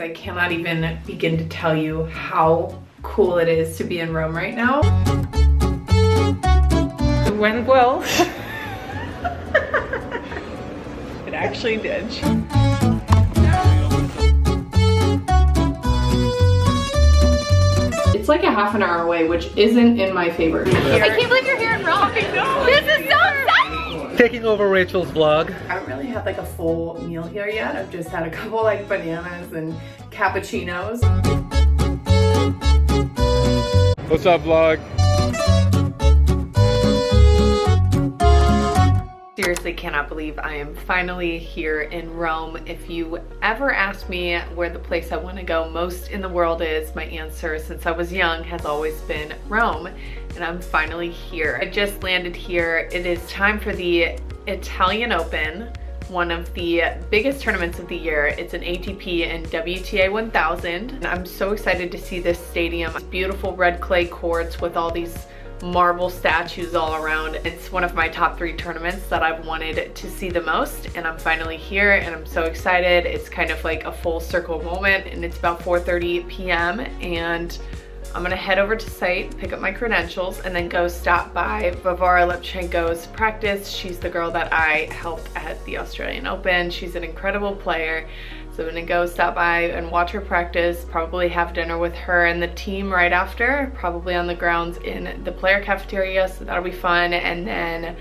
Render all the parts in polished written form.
I cannot even begin to tell you how cool it is to be in Rome right now. It went well. It actually did. It's like a half an hour away, which isn't in my favor. I can't believe you're here in Rome. This is so exciting! Taking over Rachel's vlog. I haven't really had like a full meal here yet. I've just had a couple like bananas and cappuccinos. What's up, vlog? Seriously cannot believe I am finally here in Rome. If you ever ask me where the place I want to go most in the world is, my answer since I was young has always been Rome, and I'm finally here. I just landed here. It is time for the Italian Open, one of the biggest tournaments of the year. It's an ATP and WTA 1000. And I'm so excited to see this stadium. Beautiful red clay courts with all these marble statues all around. It's one of my top 3 tournaments that I've wanted to see the most, and I'm finally here and I'm so excited. It's kind of like a full circle moment, and it's about 4:30 p.m. and I'm gonna head over to site, pick up my credentials, and then go stop by Varvara Lepchenko's practice. She's the girl that I helped at the Australian Open. She's an incredible player. So I'm gonna go stop by and watch her practice, probably have dinner with her and the team right after, probably on the grounds in the player cafeteria, so that'll be fun. And then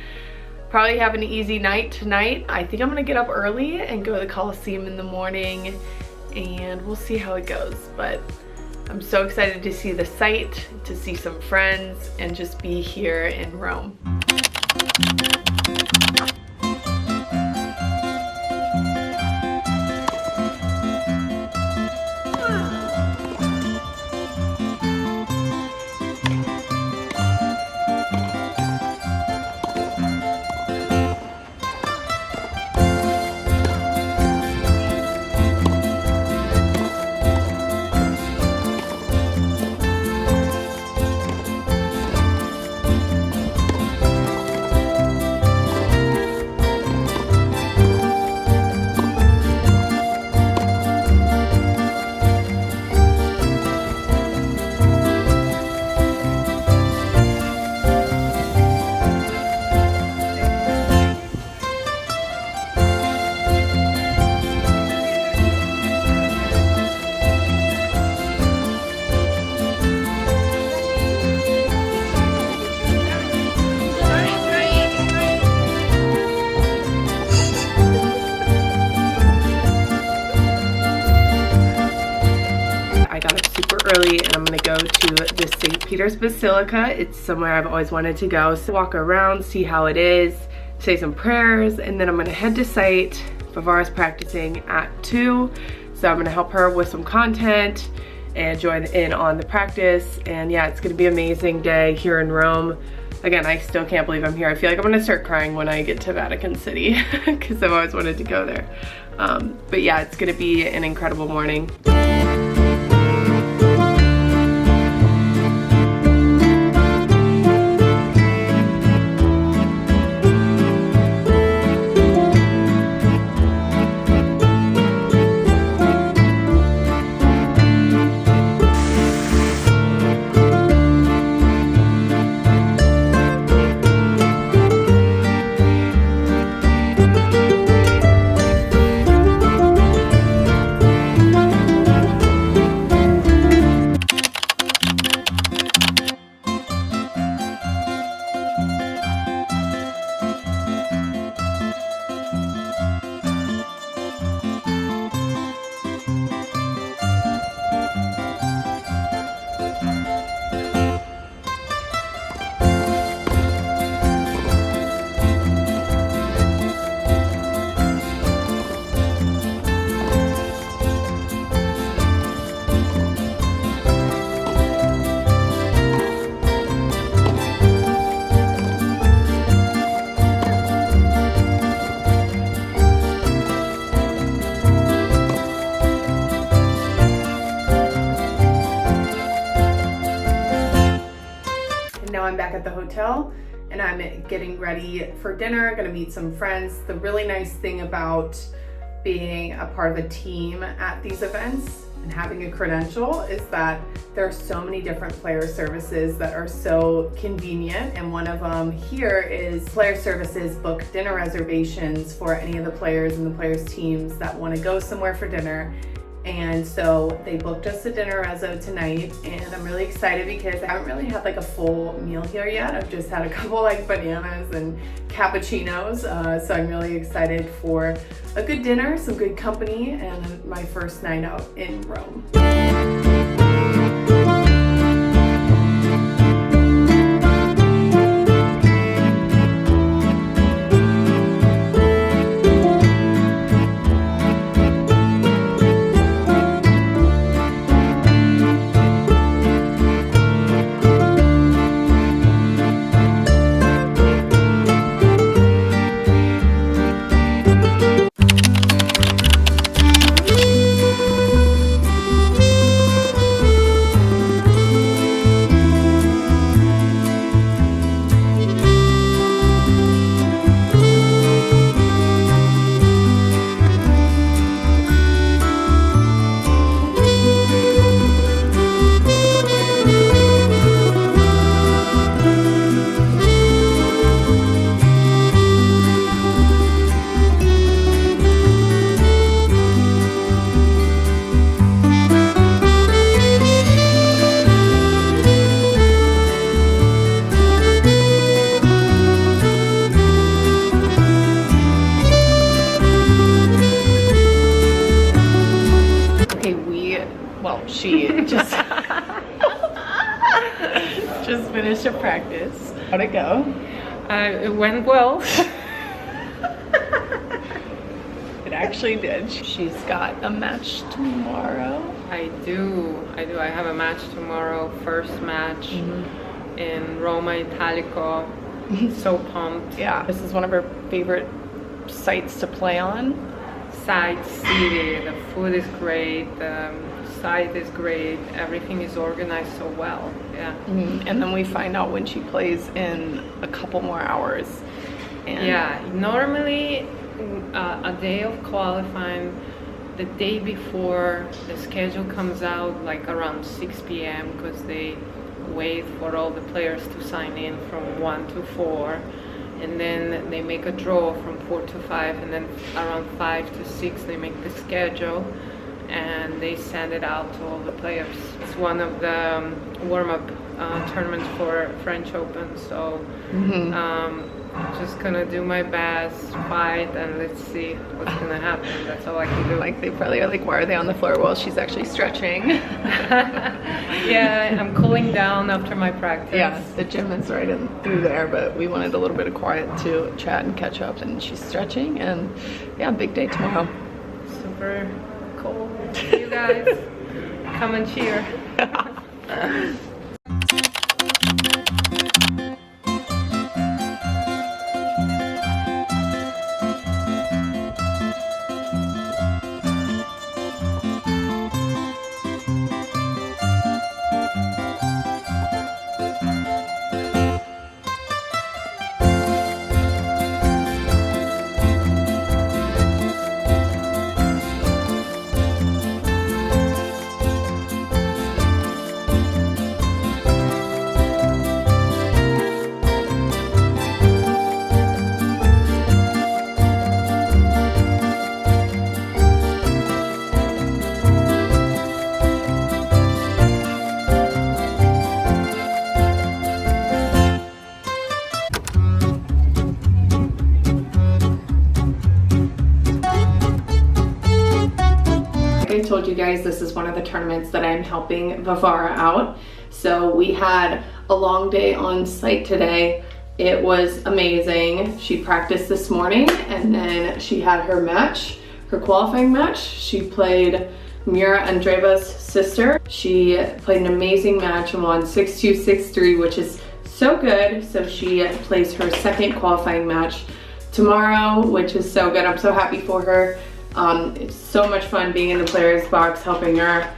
probably have an easy night tonight. I think I'm gonna get up early and go to the Coliseum in the morning, and we'll see how it goes. But I'm so excited to see the site, to see some friends, and just be here in Rome. Early, and I'm gonna go to the St. Peter's Basilica. It's somewhere I've always wanted to go. So walk around, see how it is, say some prayers, and then I'm gonna head to site. Varvara's practicing at 2, so I'm gonna help her with some content and join in on the practice. And yeah, it's gonna be an amazing day here in Rome. Again, I still can't believe I'm here. I feel like I'm gonna start crying when I get to Vatican City because I've always wanted to go there. But yeah, it's gonna be an incredible morning. I'm back at the hotel and I'm getting ready for dinner. Gonna meet some friends. The really nice thing about being a part of a team at these events and having a credential is that there are so many different player services that are so convenient, and one of them here is player services book dinner reservations for any of the players and the players' teams that want to go somewhere for dinner. And so they booked us a dinner reso tonight, and I'm really excited because I haven't really had like a full meal here yet. I've just had a couple like bananas and cappuccinos, so I'm really excited for a good dinner, some good company, and my first night out in Rome. She just finished a practice. How'd it go? It went well. It actually did. She's got a match tomorrow. I do. I have a match tomorrow. First match in Roma Italico. So pumped. Yeah, this is one of her favorite sites to play on. Site city. The food is great. The site is great. Everything is organized so well. Yeah. And then we find out when she plays in a couple more hours. And yeah, normally a day of qualifying, the day before the schedule comes out, like around 6 p.m. because they wait for all the players to sign in from 1 to 4, and then they make a draw from 4 to 5, and then around 5 to 6 they make the schedule and they send it out to all the players. It's one of the warm-up tournaments for French Open, so just gonna do my best, fight, and let's see what's gonna happen. That's all I can do. Like, they probably are like, why are they on the floor? Well, she's actually stretching. Yeah, I'm cooling down after my practice. Yeah, the gym is right in through there, but we wanted a little bit of quiet to chat and catch up, and she's stretching, and yeah, big day tomorrow. Super cool. You guys, come and cheer. I told you guys, this is one of the tournaments that I'm helping Vivara out. So we had a long day on site today. It was amazing. She practiced this morning, and then she had her match, her qualifying match. She played Mira Andreeva's sister. She played an amazing match and won 6-2, 6-3, which is so good. So she plays her second qualifying match tomorrow, which is so good. I'm so happy for her. It's so much fun being in the players box, helping her,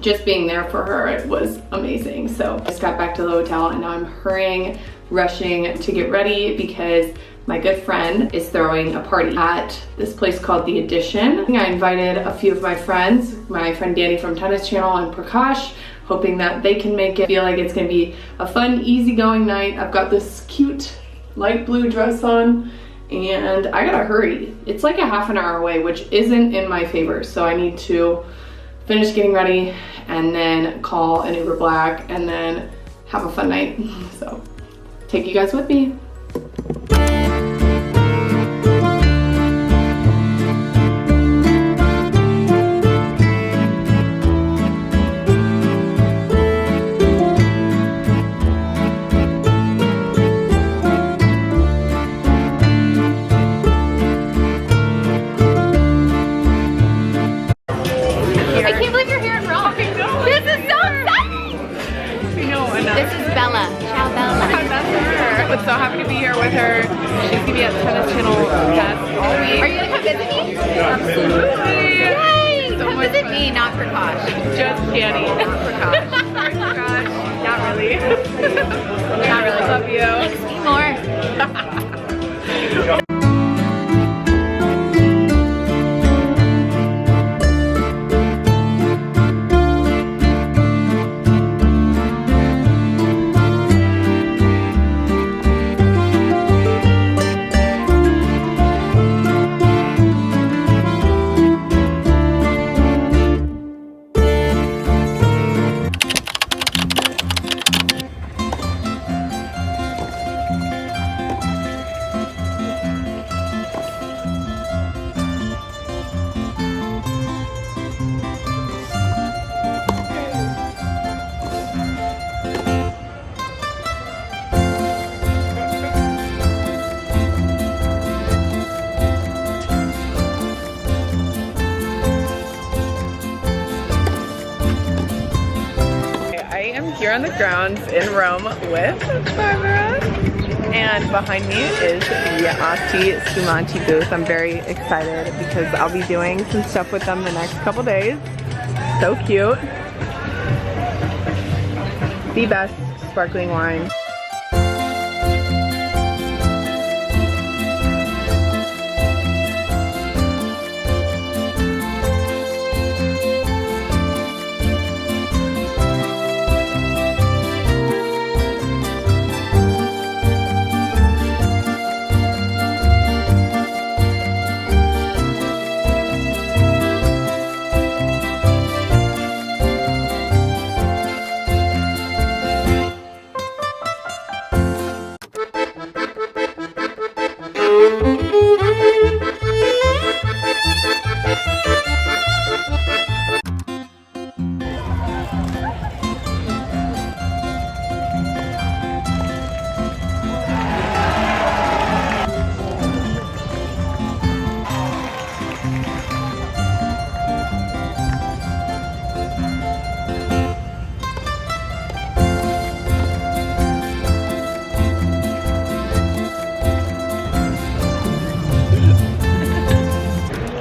just being there for her. It was amazing. So I just got back to the hotel, and now I'm hurrying, rushing to get ready because my good friend, is throwing a party at this place called The Edition. I invited a few of my friends, my friend Danny from Tennis Channel and Prakash, hoping that they can make it feel like it's gonna be a fun, easygoing night. I've got this cute light blue dress on and I gotta hurry. It's like a half an hour away, which isn't in my favor. So I need to finish getting ready and then call an Uber Black and then have a fun night. So take you guys with me. So happy to be here with her. She's gonna be at Tennis Channel desk all week. Are you gonna come visit me? Absolutely. Yay! So Come much visit fun. me, not Prakash. Just Danny, not Prakash. Sorry, Prakash. Not really. Not really. Love you. Thanks, me more. Here on the grounds in Rome with Barbara, and behind me is the Asti Spumante booth. I'm very excited because I'll be doing some stuff with them the next couple days. So cute. The best sparkling wine.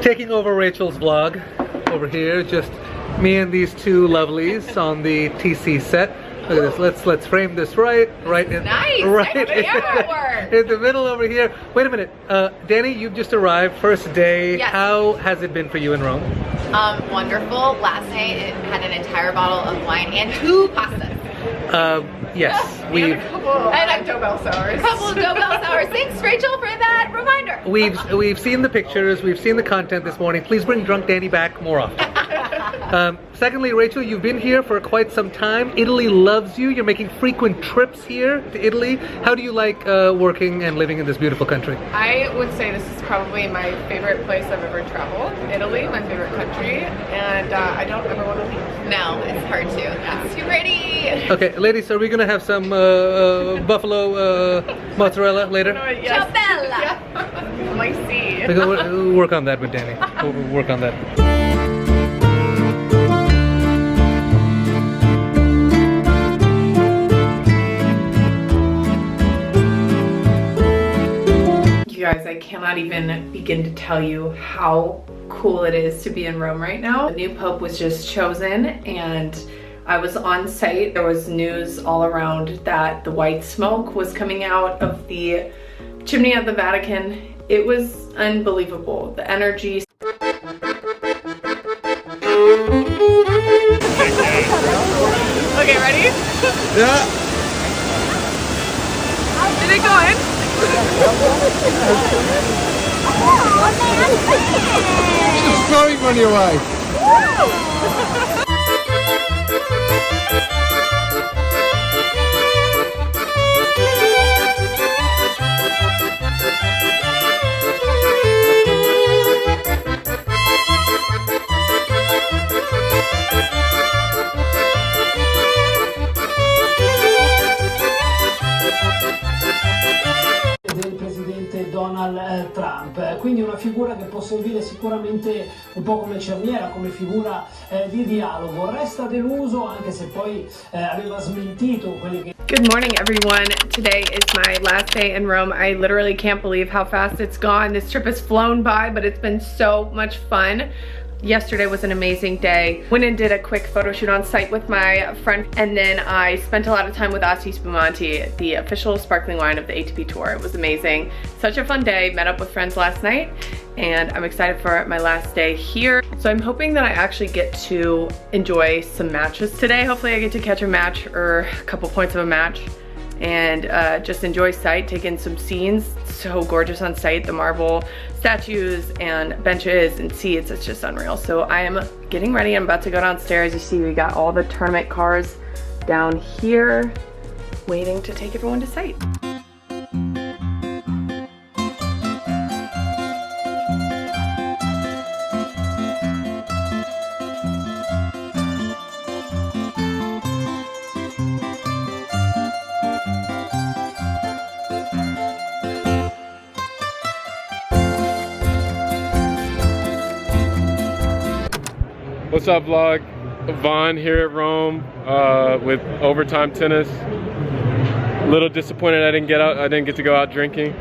Taking over Rachel's vlog over here, just me and these two lovelies on the TC set. Look at this. Let's frame this right in, Nice. right Camera work. in the middle over here. Wait a minute, Danny, you've just arrived, first day. Yes. How has it been for you in Rome? Wonderful. Last night it had an entire bottle of wine and 2 pastas. Yes, we've And Dobel sours. A couple of Dobel sours. Thanks, Rachel, for that reminder. we've seen the pictures, we've seen the content this morning. Please bring Drunk Danny back more often. Secondly, Rachel, you've been here for quite some time. Italy loves you. You're making frequent trips here to Italy. How do you like working and living in this beautiful country? I would say this is probably my favorite place I've ever traveled. Italy, my favorite country, and I don't ever want to leave. No, it's hard to. It's too pretty. Okay, ladies, are we gonna have some buffalo mozzarella later? Ciao bella. Yeah. My seed. We'll work on that with Danny. We'll work on that. You guys, I cannot even begin to tell you how cool it is to be in Rome right now. The new Pope was just chosen and I was on site. There was news all around that the white smoke was coming out of the chimney at the Vatican, it was unbelievable. The energy. Okay, ready? Yeah. Did it go in? Just throwing money away. Del presidente Donald Trump, quindi una figura che può servire sicuramente un po' come cerniera, come figura di dialogo. Resta deluso anche se poi aveva smentito quelli che... Good morning, everyone. Today is my last day in Rome. I literally can't believe how fast it's gone. This trip has flown by, but it's been so much fun. Yesterday was an amazing day. Went and did a quick photo shoot on site with my friend, and then I spent a lot of time with Asti Spumante, the official sparkling wine of the ATP Tour. It was amazing. Such a fun day. Met up with friends last night, and I'm excited for my last day here. So I'm hoping that I actually get to enjoy some matches today. Hopefully I get to catch a match or a couple points of a match and just enjoy sight, take in some scenes. So gorgeous on site, the marble statues and benches and seats, it's just unreal. So I am getting ready, I'm about to go downstairs. You see we got all the tournament cars down here waiting to take everyone to sight. What's up, vlog? Vaughn here at Rome with overtime tennis. A little disappointed I didn't get to go out drinking.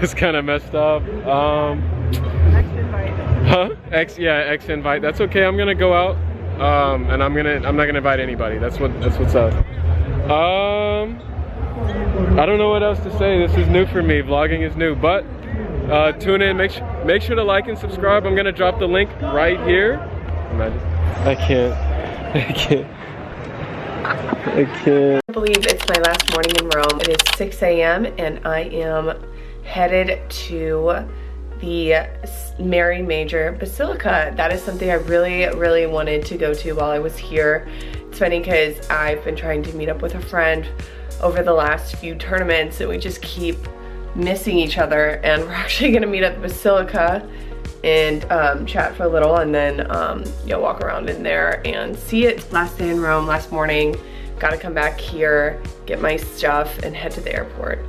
It's kind of messed up. X invite. That's okay. I'm gonna go out, and I'm not gonna invite anybody. That's what's up. I don't know what else to say. This is new for me. Vlogging is new, but. Tune in, make sure to like and subscribe. I'm gonna drop the link right here. Imagine. I can't. I can't believe it's my last morning in Rome. It is 6 a.m. and I am headed to the Mary Major Basilica. That is something I really wanted to go to while I was here. It's funny because I've been trying to meet up with a friend over the last few tournaments and we just keep missing each other, and we're actually gonna meet at the Basilica and chat for a little, and then walk around in there and see it. Last day in Rome, last morning. Gotta come back here, get my stuff, and head to the airport.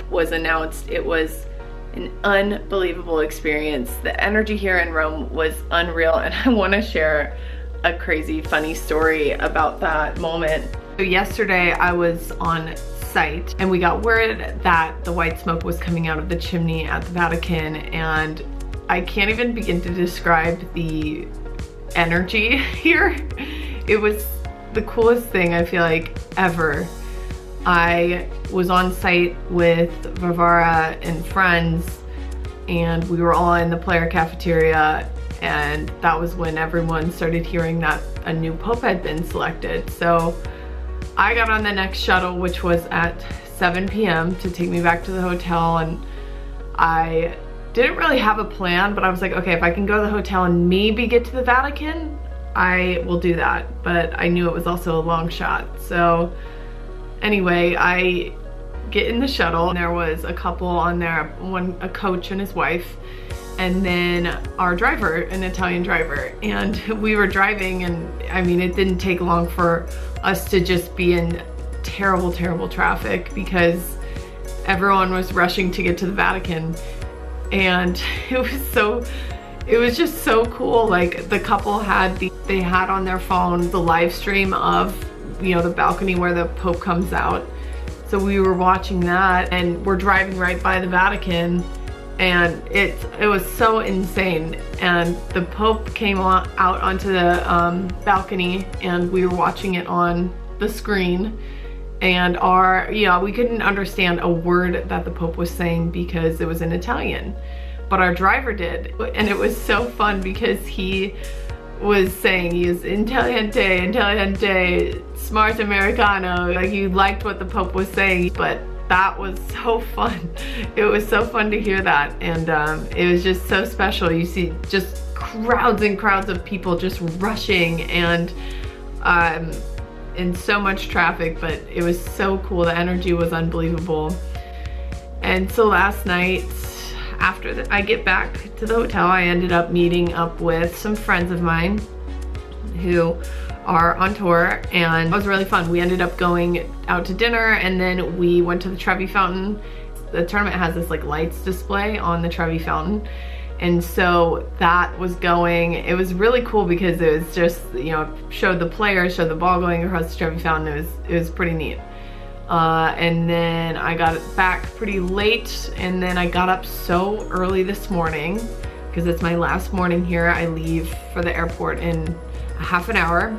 Was announced, it was an unbelievable experience. The energy here in Rome was unreal, and I want to share a crazy funny story about that moment. So yesterday I was on site and we got word that the white smoke was coming out of the chimney at the Vatican, and I can't even begin to describe the energy here. It was the coolest thing I feel like ever. I was on site with Varvara and friends, and we were all in the player cafeteria, and that was when everyone started hearing that a new pope had been selected. So I got on the next shuttle, which was at 7 p.m. to take me back to the hotel, and I didn't really have a plan, but I was like, okay, if I can go to the hotel and maybe get to the Vatican, I will do that. But I knew it was also a long shot. So anyway, I get in the shuttle, and there was a couple on there, a coach and his wife, and then our driver, an Italian driver. And we were driving, and I mean, it didn't take long for us to just be in terrible, terrible traffic because everyone was rushing to get to the Vatican. And it was just so cool. Like, the couple they had on their phone the live stream of, you know, the balcony where the Pope comes out. So we were watching that, and we're driving right by the Vatican, and it was so insane. And the Pope came out onto the balcony, and we were watching it on the screen. And we couldn't understand a word that the Pope was saying because it was in Italian, but our driver did. And it was so fun because he was saying, he is intelligente, smart Americano. Like, he liked what the Pope was saying, but that was so fun. It was so fun to hear that, and it was just so special. You see just crowds and crowds of people just rushing, and in so much traffic, but it was so cool. The energy was unbelievable. And so last night, after I get back to the hotel, I ended up meeting up with some friends of mine who are on tour, and it was really fun. We ended up going out to dinner, and then we went to the Trevi Fountain. The tournament has this like lights display on the Trevi Fountain, and so that was going. It was really cool because it was just, you know, showed the players, showed the ball going across the Trevi Fountain. It was pretty neat. And then I got back pretty late, and then I got up so early this morning because it's my last morning here. I leave for the airport in a half an hour,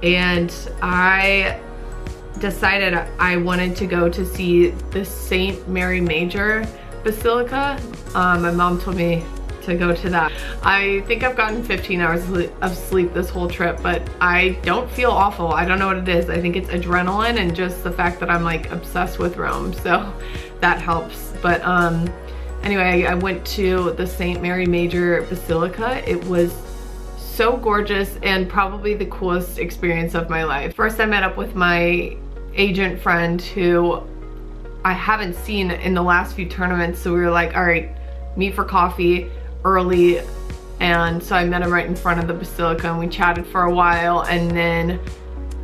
and I decided I wanted to go to see the St. Mary Major Basilica. My mom told me to go to that. I think I've gotten 15 hours of sleep this whole trip, but I don't feel awful. I don't know what it is. I think it's adrenaline and just the fact that I'm like obsessed with Rome, so that helps. But anyway, I went to the St. Mary Major Basilica. It was so gorgeous and probably the coolest experience of my life. First, I met up with my agent friend who I haven't seen in the last few tournaments, so we were like, all right, meet for coffee early. And so I met him right in front of the basilica, and we chatted for a while, and then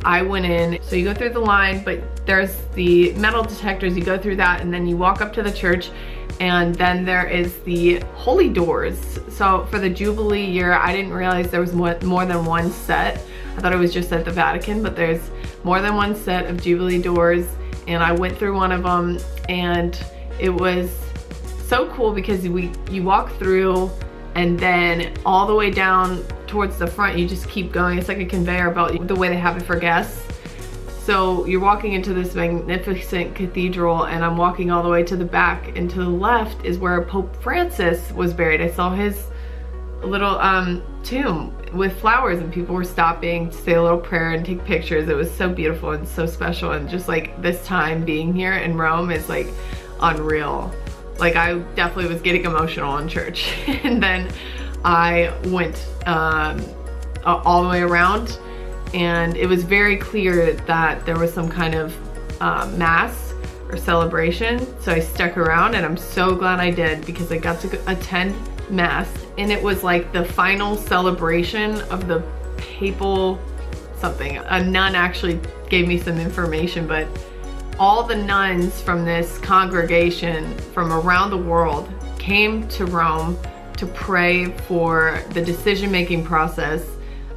I went in. So you go through the line, but there's the metal detectors, you go through that, and then you walk up to the church, and then there is the holy doors. So for the Jubilee year, I didn't realize there was more than one set. I thought it was just at the Vatican, but there's more than one set of Jubilee doors, and I went through one of them, and it was so cool because you walk through, and then all the way down towards the front, you just keep going. It's like a conveyor belt, the way they have it for guests. So you're walking into this magnificent cathedral, and I'm walking all the way to the back, and to the left is where Pope Francis was buried. I saw his little tomb with flowers, and people were stopping to say a little prayer and take pictures. It was so beautiful and so special, and just like this time being here in Rome is like unreal. Like, I definitely was getting emotional in church. And then I went all the way around, and it was very clear that there was some kind of mass or celebration. So I stuck around, and I'm so glad I did because I got to attend mass, and it was like the final celebration of the papal something. A nun actually gave me some information, but all the nuns from this congregation from around the world came to Rome to pray for the decision-making process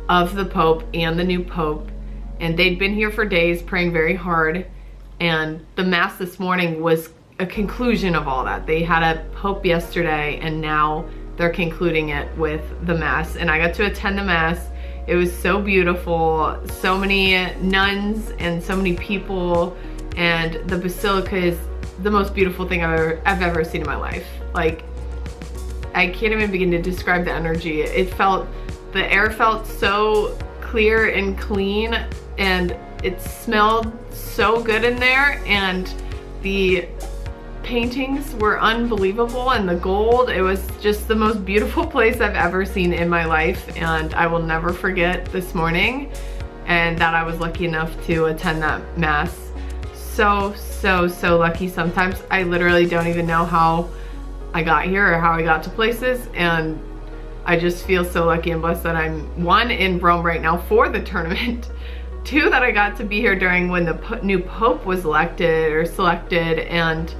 of the Pope and the new Pope. And they'd been here for days praying very hard. And the Mass this morning was a conclusion of all that. They had a Pope yesterday, and now they're concluding it with the Mass. And I got to attend the Mass. It was so beautiful. So many nuns and so many people. And the basilica is the most beautiful thing I've ever seen in my life. Like, I can't even begin to describe the energy. The air felt so clear and clean, and it smelled so good in there, and the paintings were unbelievable, and the gold, it was just the most beautiful place I've ever seen in my life, and I will never forget this morning and that I was lucky enough to attend that mass. So lucky. Sometimes I literally don't even know how I got here or how I got to places, and I just feel so lucky and blessed that I'm, one, in Rome right now for the tournament, two, that I got to be here during when the new Pope was elected or selected, and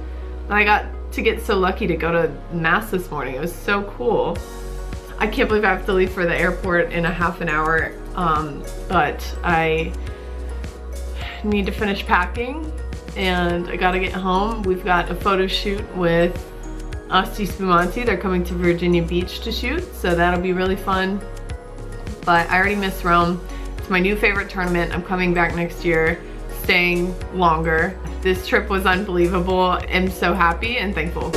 I got to get so lucky to go to mass this morning. It was so cool. I can't believe I have to leave for the airport in a half an hour, but I need to finish packing and I gotta get home. We've got a photo shoot with Asti Spumante. They're coming to Virginia Beach to shoot, so that'll be really fun. But I already miss Rome. It's my new favorite tournament. I'm coming back next year, staying longer. This trip was unbelievable. I'm so happy and thankful.